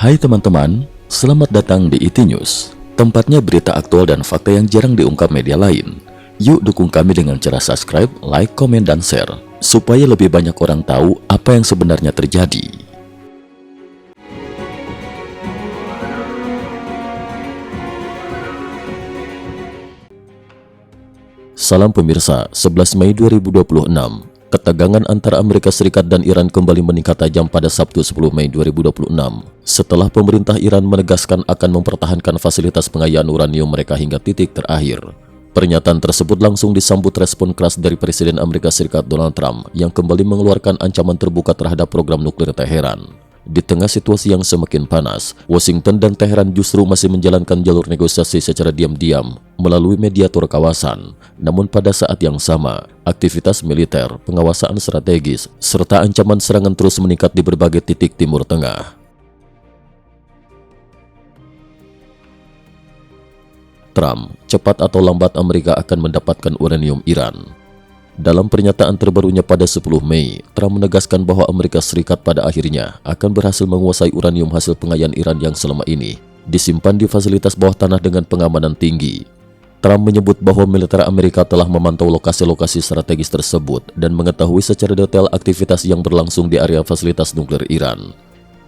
Hai teman-teman, selamat datang di IT News, tempatnya berita aktual dan fakta yang jarang diungkap media lain. Yuk dukung kami dengan cara subscribe, like, komen, dan share, supaya lebih banyak orang tahu apa yang sebenarnya terjadi. Salam pemirsa, 11 Mei 2026. Ketegangan antara Amerika Serikat dan Iran kembali meningkat tajam pada Sabtu 10 Mei 2026 setelah pemerintah Iran menegaskan akan mempertahankan fasilitas pengayaan uranium mereka hingga titik terakhir. Pernyataan tersebut langsung disambut respon keras dari Presiden Amerika Serikat Donald Trump yang kembali mengeluarkan ancaman terbuka terhadap program nuklir Teheran. Di tengah situasi yang semakin panas, Washington dan Teheran justru masih menjalankan jalur negosiasi secara diam-diam melalui mediator kawasan. Namun pada saat yang sama, aktivitas militer, pengawasan strategis, serta ancaman serangan terus meningkat di berbagai titik Timur Tengah. Trump, cepat atau lambat Amerika akan mendapatkan uranium Iran. Dalam pernyataan terbarunya pada 10 Mei, Trump menegaskan bahwa Amerika Serikat pada akhirnya akan berhasil menguasai uranium hasil pengayaan Iran yang selama ini disimpan di fasilitas bawah tanah dengan pengamanan tinggi. Trump menyebut bahwa militer Amerika telah memantau lokasi-lokasi strategis tersebut dan mengetahui secara detail aktivitas yang berlangsung di area fasilitas nuklir Iran.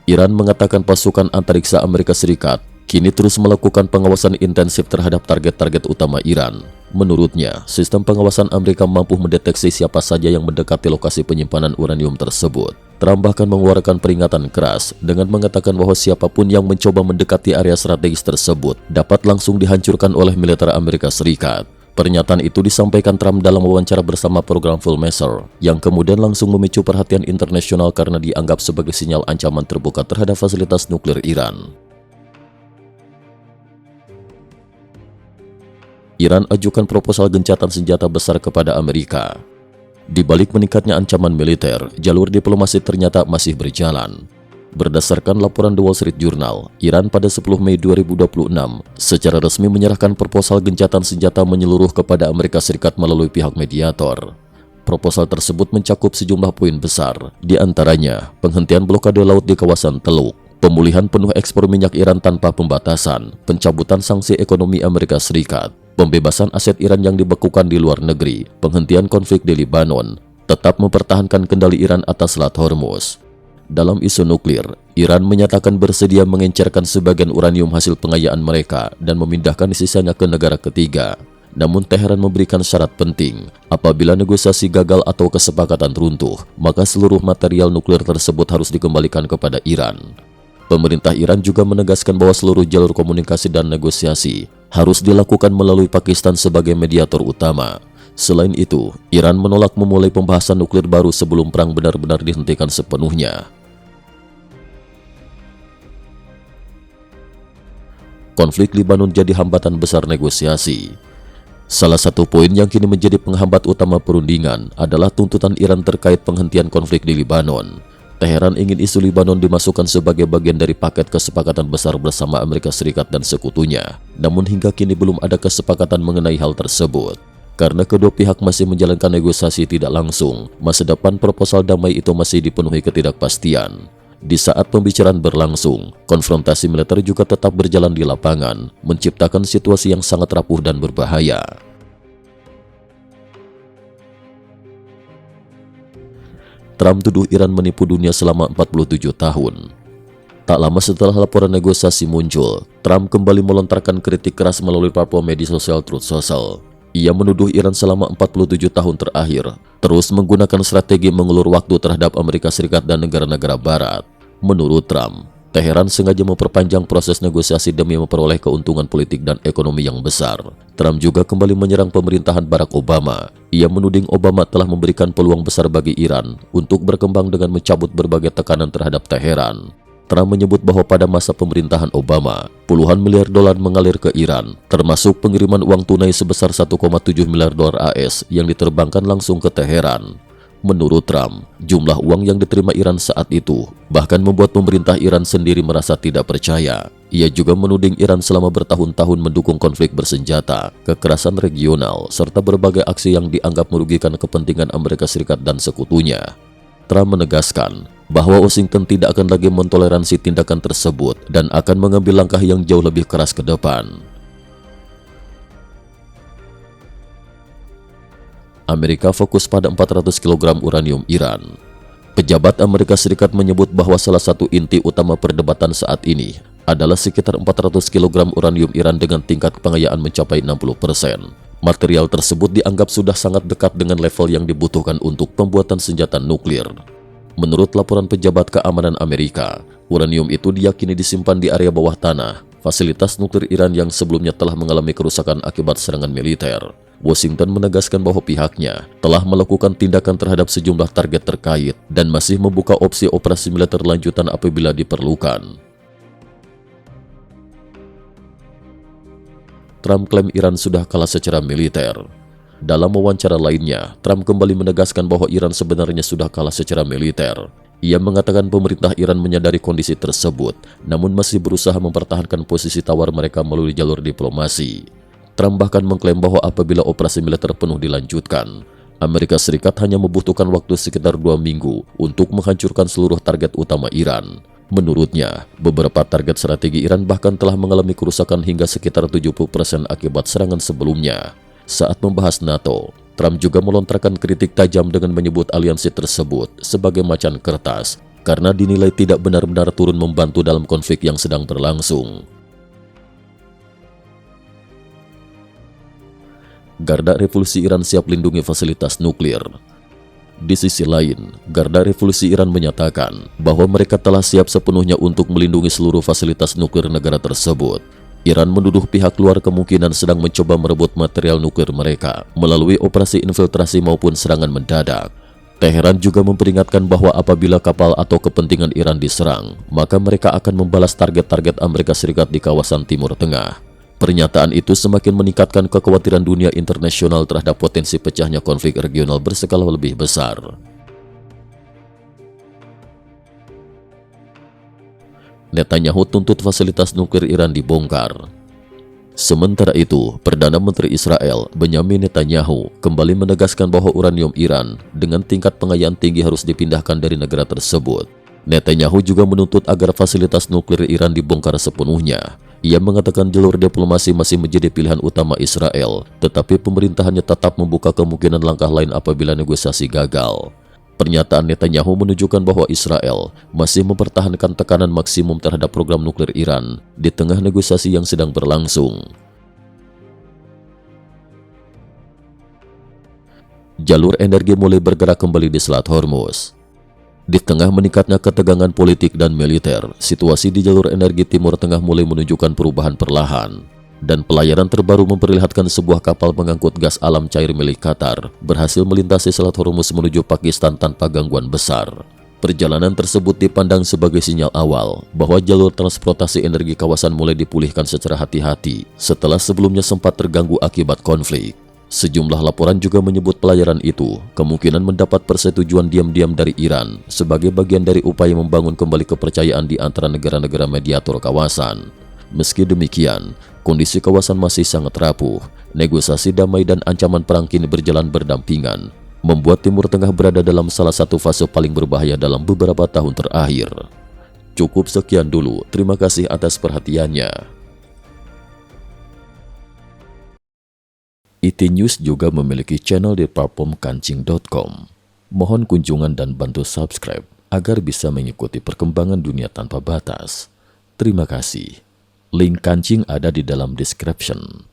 Iran mengatakan pasukan antariksa Amerika Serikat kini terus melakukan pengawasan intensif terhadap target-target utama Iran. Menurutnya, sistem pengawasan Amerika mampu mendeteksi siapa saja yang mendekati lokasi penyimpanan uranium tersebut. Trump bahkan mengeluarkan peringatan keras dengan mengatakan bahwa siapapun yang mencoba mendekati area strategis tersebut dapat langsung dihancurkan oleh militer Amerika Serikat. Pernyataan itu disampaikan Trump dalam wawancara bersama program Full Measure, yang kemudian langsung memicu perhatian internasional karena dianggap sebagai sinyal ancaman terbuka terhadap fasilitas nuklir Iran. Iran ajukan proposal gencatan senjata besar kepada Amerika. Di balik meningkatnya ancaman militer, jalur diplomasi ternyata masih berjalan. Berdasarkan laporan The Wall Street Journal, Iran pada 10 Mei 2026 secara resmi menyerahkan proposal gencatan senjata menyeluruh kepada Amerika Serikat melalui pihak mediator. Proposal tersebut mencakup sejumlah poin besar, di antaranya penghentian blokade laut di kawasan Teluk, pemulihan penuh ekspor minyak Iran tanpa pembatasan, pencabutan sanksi ekonomi Amerika Serikat, pembebasan aset Iran yang dibekukan di luar negeri, penghentian konflik di Lebanon, tetap mempertahankan kendali Iran atas Selat Hormuz. Dalam isu nuklir, Iran menyatakan bersedia mengencerkan sebagian uranium hasil pengayaan mereka dan memindahkan sisanya ke negara ketiga. Namun Teheran memberikan syarat penting, apabila negosiasi gagal atau kesepakatan runtuh, maka seluruh material nuklir tersebut harus dikembalikan kepada Iran. Pemerintah Iran juga menegaskan bahwa seluruh jalur komunikasi dan negosiasi harus dilakukan melalui Pakistan sebagai mediator utama. Selain itu, Iran menolak memulai pembahasan nuklir baru sebelum perang benar-benar dihentikan sepenuhnya. Konflik Lebanon jadi hambatan besar negosiasi. Salah satu poin yang kini menjadi penghambat utama perundingan adalah tuntutan Iran terkait penghentian konflik di Lebanon. Teheran ingin isu Lebanon dimasukkan sebagai bagian dari paket kesepakatan besar bersama Amerika Serikat dan sekutunya. Namun hingga kini belum ada kesepakatan mengenai hal tersebut. Karena kedua pihak masih menjalankan negosiasi tidak langsung, masa depan proposal damai itu masih dipenuhi ketidakpastian. Di saat pembicaraan berlangsung, konfrontasi militer juga tetap berjalan di lapangan, menciptakan situasi yang sangat rapuh dan berbahaya. Trump tuduh Iran menipu dunia selama 47 tahun. Tak lama setelah laporan negosiasi muncul, Trump kembali melontarkan kritik keras melalui platform media sosial Truth Social. Ia menuduh Iran selama 47 tahun terakhir terus menggunakan strategi mengulur waktu terhadap Amerika Serikat dan negara-negara Barat. Menurut Trump, Teheran sengaja memperpanjang proses negosiasi demi memperoleh keuntungan politik dan ekonomi yang besar. Trump juga kembali menyerang pemerintahan Barack Obama. Ia menuding Obama telah memberikan peluang besar bagi Iran untuk berkembang dengan mencabut berbagai tekanan terhadap Teheran. Trump menyebut bahwa pada masa pemerintahan Obama, puluhan miliar dolar mengalir ke Iran, termasuk pengiriman uang tunai sebesar 1,7 miliar dolar AS yang diterbangkan langsung ke Teheran. Menurut Trump, jumlah uang yang diterima Iran saat itu bahkan membuat pemerintah Iran sendiri merasa tidak percaya. Ia juga menuding Iran selama bertahun-tahun mendukung konflik bersenjata, kekerasan regional, serta berbagai aksi yang dianggap merugikan kepentingan Amerika Serikat dan sekutunya. Trump menegaskan bahwa Washington tidak akan lagi mentoleransi tindakan tersebut dan akan mengambil langkah yang jauh lebih keras ke depan. Amerika fokus pada 400 kg uranium Iran. Pejabat Amerika Serikat menyebut bahwa salah satu inti utama perdebatan saat ini adalah sekitar 400 kg uranium Iran dengan tingkat pengayaan mencapai 60%. Material tersebut dianggap sudah sangat dekat dengan level yang dibutuhkan untuk pembuatan senjata nuklir. Menurut laporan pejabat keamanan Amerika, uranium itu diyakini disimpan di area bawah tanah, fasilitas nuklir Iran yang sebelumnya telah mengalami kerusakan akibat serangan militer. Washington menegaskan bahwa pihaknya telah melakukan tindakan terhadap sejumlah target terkait dan masih membuka opsi operasi militer lanjutan apabila diperlukan. Trump klaim Iran sudah kalah secara militer. Dalam wawancara lainnya, Trump kembali menegaskan bahwa Iran sebenarnya sudah kalah secara militer. Ia mengatakan pemerintah Iran menyadari kondisi tersebut, namun masih berusaha mempertahankan posisi tawar mereka melalui jalur diplomasi. Trump bahkan mengklaim bahwa apabila operasi militer penuh dilanjutkan, Amerika Serikat hanya membutuhkan waktu sekitar 2 minggu untuk menghancurkan seluruh target utama Iran. Menurutnya, beberapa target strategi Iran bahkan telah mengalami kerusakan hingga sekitar 70% akibat serangan sebelumnya. Saat membahas NATO, Trump juga melontarkan kritik tajam dengan menyebut aliansi tersebut sebagai macan kertas karena dinilai tidak benar-benar turun membantu dalam konflik yang sedang berlangsung. Garda Revolusi Iran siap lindungi fasilitas nuklir. Di sisi lain, Garda Revolusi Iran menyatakan bahwa mereka telah siap sepenuhnya untuk melindungi seluruh fasilitas nuklir negara tersebut. Iran menuduh pihak luar kemungkinan sedang mencoba merebut material nuklir mereka melalui operasi infiltrasi maupun serangan mendadak. Teheran juga memperingatkan bahwa apabila kapal atau kepentingan Iran diserang, maka mereka akan membalas target-target Amerika Serikat di kawasan Timur Tengah. Pernyataan itu semakin meningkatkan kekhawatiran dunia internasional terhadap potensi pecahnya konflik regional berskala lebih besar. Netanyahu tuntut fasilitas nuklir Iran dibongkar. Sementara itu, Perdana Menteri Israel, Benyamin Netanyahu, kembali menegaskan bahwa uranium Iran dengan tingkat pengayaan tinggi harus dipindahkan dari negara tersebut. Netanyahu juga menuntut agar fasilitas nuklir Iran dibongkar sepenuhnya. Ia mengatakan jalur diplomasi masih menjadi pilihan utama Israel, tetapi pemerintahannya tetap membuka kemungkinan langkah lain apabila negosiasi gagal. Pernyataan Netanyahu menunjukkan bahwa Israel masih mempertahankan tekanan maksimum terhadap program nuklir Iran di tengah negosiasi yang sedang berlangsung. Jalur energi mulai bergerak kembali di Selat Hormuz. Di tengah meningkatnya ketegangan politik dan militer, situasi di jalur energi Timur Tengah mulai menunjukkan perubahan perlahan. Dan pelayaran terbaru memperlihatkan sebuah kapal pengangkut gas alam cair milik Qatar berhasil melintasi Selat Hormuz menuju Pakistan tanpa gangguan besar. Perjalanan tersebut dipandang sebagai sinyal awal bahwa jalur transportasi energi kawasan mulai dipulihkan secara hati-hati setelah sebelumnya sempat terganggu akibat konflik. Sejumlah laporan juga menyebut pelayaran itu kemungkinan mendapat persetujuan diam-diam dari Iran sebagai bagian dari upaya membangun kembali kepercayaan di antara negara-negara mediator kawasan. Meski demikian, kondisi kawasan masih sangat rapuh. Negosiasi damai dan ancaman perang kini berjalan berdampingan, membuat Timur Tengah berada dalam salah satu fase paling berbahaya dalam beberapa tahun terakhir. Cukup sekian dulu, terima kasih atas perhatiannya. IT News juga memiliki channel di platform kancing.com. Mohon kunjungan dan bantu subscribe agar bisa mengikuti perkembangan dunia tanpa batas. Terima kasih. Link kancing ada di dalam description.